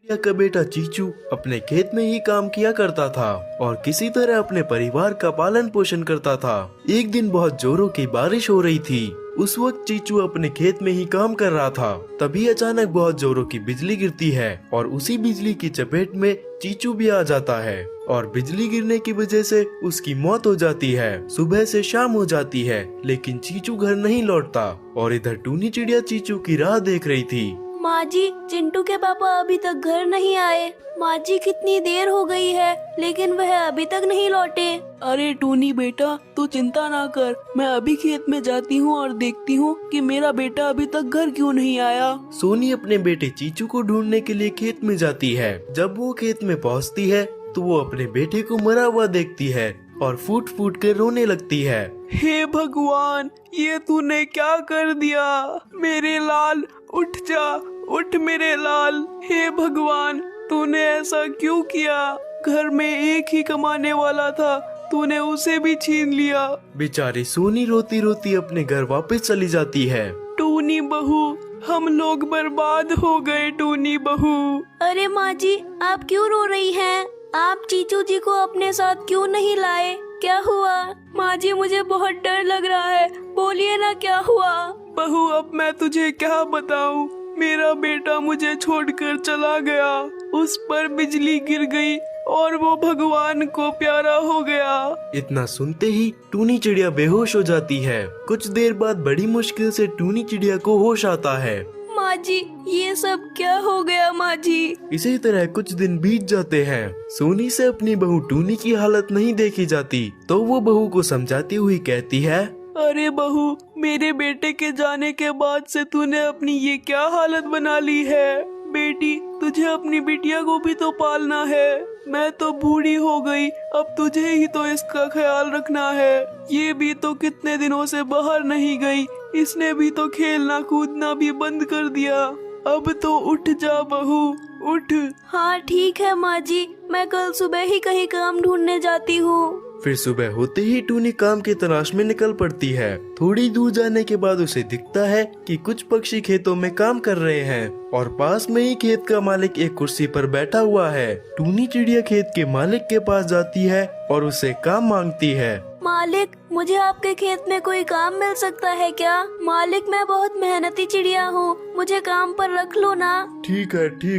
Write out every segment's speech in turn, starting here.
चिड़िया का बेटा चीचू अपने खेत में ही काम किया करता था और किसी तरह अपने परिवार का पालन पोषण करता था। एक दिन बहुत जोरों की बारिश हो रही थी। उस वक्त चीचू अपने खेत में ही काम कर रहा था। तभी अचानक बहुत जोरों की बिजली गिरती है और उसी बिजली की चपेट में चीचू भी आ जाता है और बिजली गिरने की वजह से उसकी मौत हो जाती है। सुबह से शाम हो जाती है लेकिन चीचू घर नहीं लौटता और इधर टूनी चिड़िया चीचू की राह देख रही थी। माँ जी, चिंटू के पापा अभी तक घर नहीं आए। माँ जी, कितनी देर हो गई है लेकिन वह अभी तक नहीं लौटे। अरे टूनी बेटा, तू चिंता ना कर, मैं अभी खेत में जाती हूँ और देखती हूँ कि मेरा बेटा अभी तक घर क्यों नहीं आया। सोनी अपने बेटे चीचू को ढूंढने के लिए खेत में जाती है। जब वो खेत में पहुँचती है तो वो अपने बेटे को मरा हुआ देखती है और फूट फूट कर रोने लगती है। हे भगवान, ये तूने क्या कर दिया? मेरे लाल, उठ जा, उठ मेरे लाल। हे भगवान, तूने ऐसा क्यों किया? घर में एक ही कमाने वाला था, तूने उसे भी छीन लिया। बेचारी सोनी रोती रोती अपने घर वापस चली जाती है। टूनी बहू, हम लोग बर्बाद हो गए। टूनी बहू। अरे माँ जी, आप क्यों रो रही हैं? आप चीचू जी को अपने साथ क्यों नहीं लाए? क्या हुआ? माँ जी, मुझे बहुत डर लग रहा है, बोलिए ना क्या हुआ? बहू, अब मैं तुझे क्या बताऊं? मेरा बेटा मुझे छोड़कर चला गया, उस पर बिजली गिर गई और वो भगवान को प्यारा हो गया। इतना सुनते ही टूनी चिड़िया बेहोश हो जाती है। कुछ देर बाद बड़ी मुश्किल से टूनी चिड़िया को होश आता है। माँ जी, ये सब क्या हो गया माँ जी? इसी तरह कुछ दिन बीत जाते हैं। सोनी से अपनी बहू टूनी की हालत नहीं देखी जाती तो वो बहू को समझाती हुई कहती है, अरे बहू, मेरे बेटे के जाने के बाद से तूने अपनी ये क्या हालत बना ली है? बेटी, तुझे अपनी बिटिया को भी तो पालना है। मैं तो बूढ़ी हो गई, अब तुझे ही तो इसका ख्याल रखना है। ये भी तो कितने दिनों से बाहर नहीं गई, इसने भी तो खेलना कूदना भी बंद कर दिया। अब तो उठ जा बहू, उठ। हाँ ठीक है माँ जी, मैं कल सुबह ही कहीं काम ढूंढने जाती हूँ। फिर सुबह होते ही टूनी काम की तलाश में निकल पड़ती है। थोड़ी दूर जाने के बाद उसे दिखता है कि कुछ पक्षी खेतों में काम कर रहे हैं और पास में ही खेत का मालिक एक कुर्सी पर बैठा हुआ है। टूनी चिड़िया खेत के मालिक के पास जाती है और उससे काम मांगती है। मालिक, मुझे आपके खेत में कोई काम मिल सकता है क्या? मालिक, मैं बहुत मेहनती चिड़िया हूँ, मुझे काम पर रख लो ना। ठीक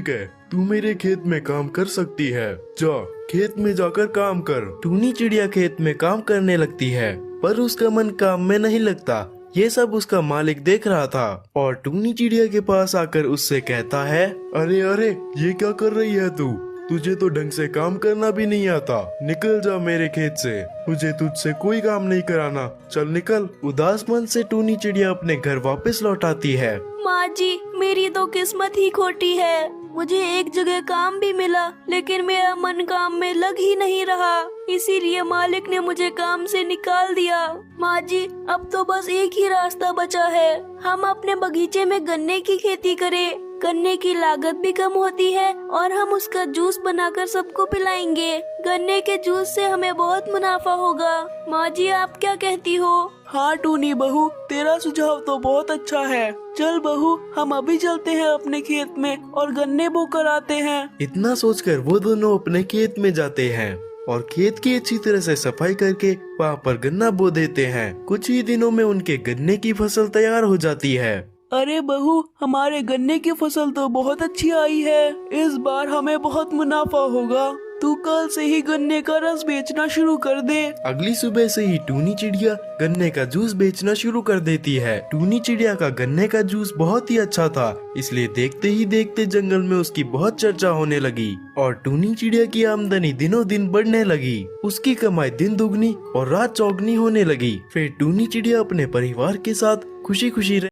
है, तू मेरे खेत में काम कर सकती है। जा, खेत में जाकर काम कर। टूनी चिड़िया खेत में काम करने लगती है पर उसका मन काम में नहीं लगता। ये सब उसका मालिक देख रहा था और टूनी चिड़िया के पास आकर उससे कहता है, अरे ये क्या कर रही है तू? तुझे तो ढंग से काम करना भी नहीं आता। निकल जा मेरे खेत से, मुझे तुझसे कोई काम नहीं कराना। चल निकल। उदास मन से टूनी चिड़िया अपने घर वापस लौट आती है। माँ जी, मेरी तो किस्मत ही खोटी है। मुझे एक जगह काम भी मिला लेकिन मेरा मन काम में लग ही नहीं रहा, इसीलिए मालिक ने मुझे काम से निकाल दिया। माँ जी, अब तो बस एक ही रास्ता बचा है, हम अपने बगीचे में गन्ने की खेती करें। गन्ने की लागत भी कम होती है और हम उसका जूस बनाकर सबको पिलाएंगे। गन्ने के जूस से हमें बहुत मुनाफा होगा। माँ जी, आप क्या कहती हो? हाँ टूनी बहू, तेरा सुझाव तो बहुत अच्छा है। चल बहू, हम अभी चलते हैं अपने खेत में और गन्ने बोकर आते हैं। इतना सोचकर वो दोनों अपने खेत में जाते हैं और खेत की अच्छी तरह से सफाई करके वहाँ पर गन्ना बो देते हैं। कुछ ही दिनों में उनके गन्ने की फसल तैयार हो जाती है। अरे बहू, हमारे गन्ने की फसल तो बहुत अच्छी आई है, इस बार हमें बहुत मुनाफा होगा। तू कल से ही गन्ने का रस बेचना शुरू कर दे। अगली सुबह से ही टूनी चिड़िया गन्ने का जूस बेचना शुरू कर देती है। टूनी चिड़िया का गन्ने का जूस बहुत ही अच्छा था, इसलिए देखते ही देखते जंगल में उसकी बहुत चर्चा होने लगी और टूनी चिड़िया की आमदनी दिनों दिन बढ़ने लगी। उसकी कमाई दिन दुगनी और रात चौगनी होने लगी। फिर टूनी चिड़िया अपने परिवार के साथ खुशी खुशी